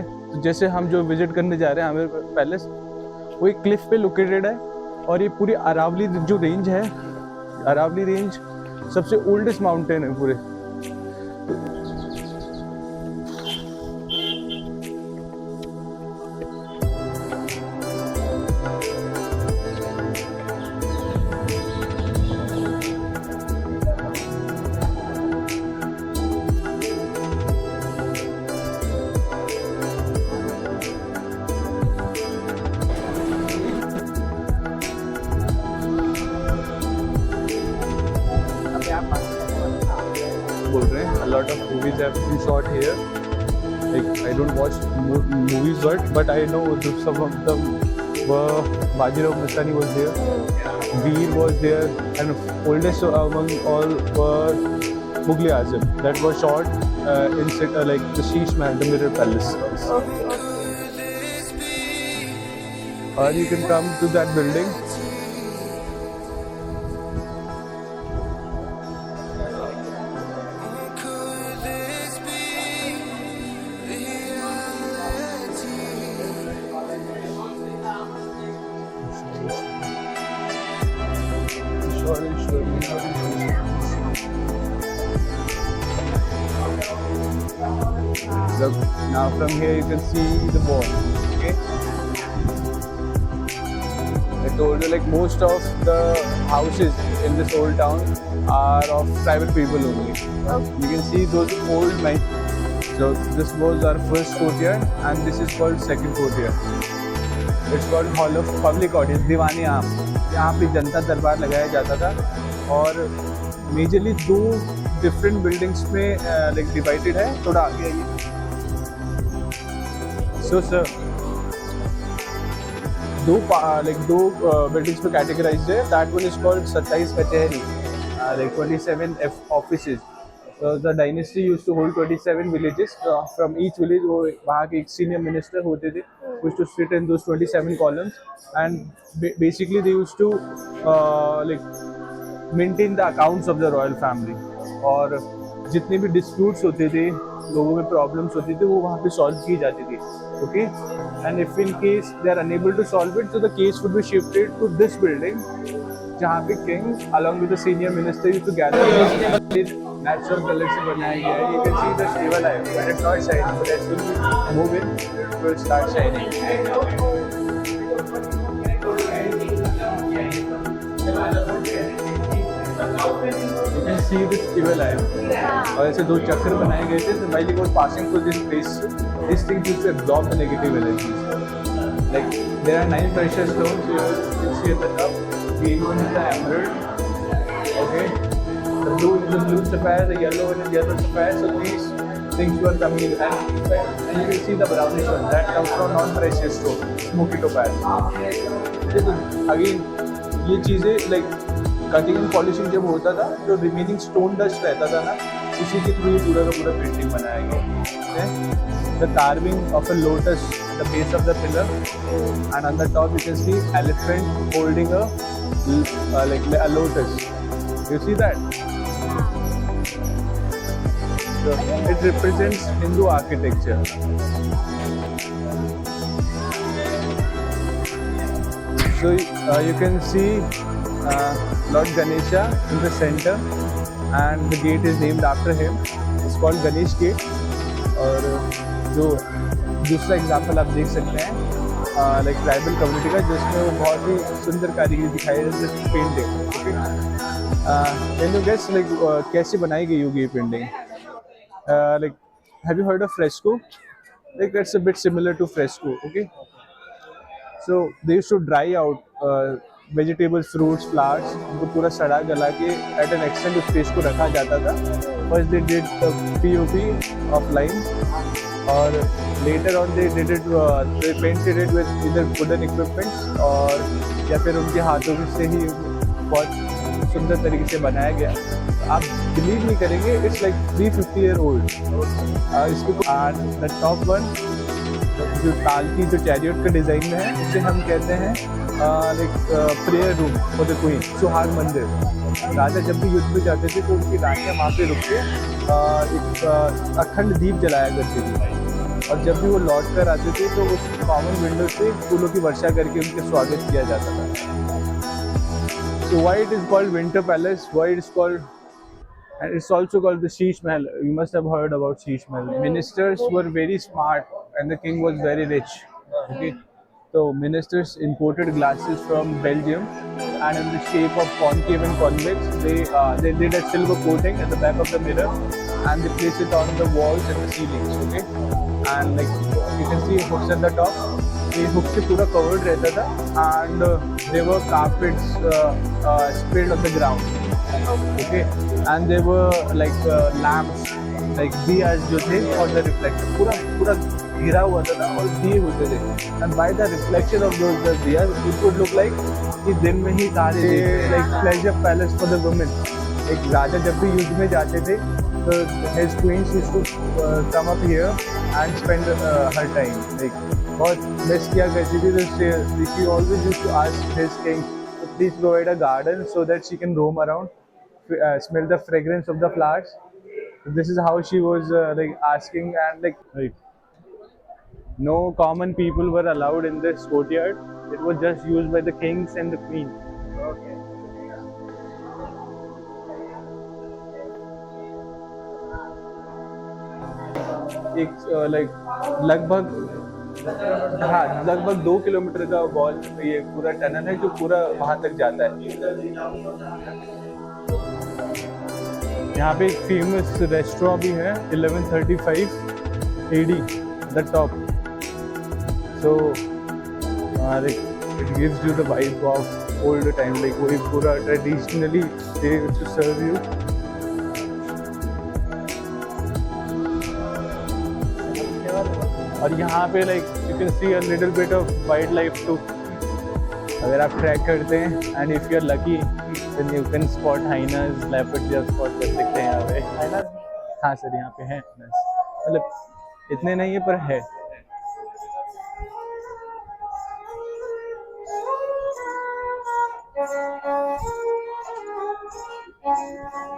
तो जैसे हम जो विजिट करने जा रहे हैं आमेर पैलेस, वो एक क्लिफ पे लोकेटेड है और ये पूरी अरावली जो रेंज है, अरावली रेंज सबसे ओल्डेस्ट माउंटेन है पूरे। बोल रहे हैं a lot of movies have been shot here. Like I don't watch movies but I know some of them were Bajirao Mastani was there, Veer was there, and oldest among all were Mughal Azam that was shot in like the Sheesh Mahal, the Mirror Palace. Or you can come to that building. Look, now from here you can see the wall. Okay. I told you like most of the houses in this old town are of private people only. You can see those old men. So this was our first courtyard and this is called second courtyard. It's called Hall of Public Audience, दीवानी आम। यहाँ पे जनता दरबार लगाया जाता था और majorly दो different buildings में लाइक डिवाइडेड है। थोड़ा आगे आइए। सो सर दो बिल्डिंग्स में कैटेगराइज्ड है। दैट वन इज कॉल्ड 27 कचहरी, like 27 offices. So the dynasty used to hold 27 villages. From each village वो वहाँ के एक senior minister होते थे, who used to sit in those 27 columns, and basically they used to like maintain the accounts of the royal family. और जितने भी disputes होते थे, लोगों में problems होती थी, वो वहाँ पे solve की जाती थी. Okay, and if in case they are unable to solve it, so the case would be shifted to this building, जहाँ पे king along with the senior minister used to gather. Natural color से बनाया गया है. You can see the stable eye when it's not shining, but as soon as you move in, it will start shining. You can see the stable eye. और ऐसे दो चक्र बनाए गए थे. So while it was passing through this place, these things used to absorb the negative energies. Like there are 9 precious stones here. You can see at the top. Green one is the emerald. Okay. The blue is the blue sapphire, the yellow one is yellow sapphire. So these things were coming in, and you can see the brownish one that comes from non-precious stone, smoky topaz. Again, ये चीज़ें like cutting and polishing जब होता था, जो remaining stone dust रहता था ना, उसी के थ्रू ये पूरा का पूरा painting बनाया गया. The carving of a lotus at the base of the pillar, and on the top you can see elephant holding like a lotus. You see that? So it represents Hindu architecture. So you can see Lord Ganesha in the center, and the gate is named after him. It's called Ganesh Gate. और जो दूसरा example आप देख सकते हैं like tribal community का, जिसमें वो बहुत ही सुंदर कारीगरी दिखाई है, जैसे painting. Okay, can you guess like कैसे बनाई गई होगी ये painting? Like, have you heard of fresco? Like that's a bit similar to fresco. Okay, so they used to dry out vegetables, fruits, flowers. उनको पूरा सड़ा गला के at an extent उस पेज को रखा जाता था. First they did the POP of lines, और later on they did it, they painted it with either wooden equipments और या फिर उनके हाथों से ही बहुत सुंदर तरीके से बनाया गया. आप बिलीव नहीं करेंगे, इट्स लाइक 350 year old. इसके द टॉप वन जो ताल की जो चैरियट का डिज़ाइन में है, उसे हम कहते हैं like prayer room for the queen, सुहाग मंदिर. राजा जब भी युद्ध में जाते थे तो उनकी रानियाँ वहाँ पे रुक के एक अखंड दीप जलाया करती थी. और जब भी वो लौट कर आते थे तो उस कॉमन विंडो से फूलों की वर्षा करके उनके स्वागत किया जाता था। So why it is called Winter Palace? Why it is called, and it's also called the Sheesh Mahal. You must have heard about Sheesh Mahal. Ministers were very smart and the king was very rich. Okay, so ministers imported glasses from Belgium, and in the shape of concave and convex, they did a silver coating at the back of the mirror, and they placed it on the walls and the ceilings. Okay, and like you can see hooks at the top. ये hook से पूरा covered रहता था, and there were carpets spread on the ground. Okay, and there were like lamps, like diyas जो थे और the reflection पूरा घिरा हुआ था और दिए होते थे, and by the reflection of those diyas it would look like कि दिन में ही तारे दिए, like pleasure palace for the women. एक राजा जब भी युद्ध में जाते थे तो his queens used to come up here and spend her time, like बहुत मिस किया करती थी, तो she always used to ask his king to please provide a garden so that she can roam around, smell the fragrance of the flowers. This is how she was like asking, and like no common people were allowed in this courtyard. It was just used by the kings and the queen. Okay. एक like लगभग, हाँ लगभग 2 kilometre का wall, ये पूरा tunnel है जो पूरा वहां तक जाता है। यहाँ पे एक फेमस रेस्टोरेंट भी है, 1135 AD, the top. So it gives you the vibe of old time, like वही पूरा traditionally they used to serve you. और यहाँ पे like you can see a little bit of wildlife too, अगर आप track करते हैं, and if you are lucky then you can spot hyenas, leopard जो स्पॉट कर सकते हैं यहाँ पे। हाँ सर, यहाँ पे है, मतलब इतने नहीं है पर है।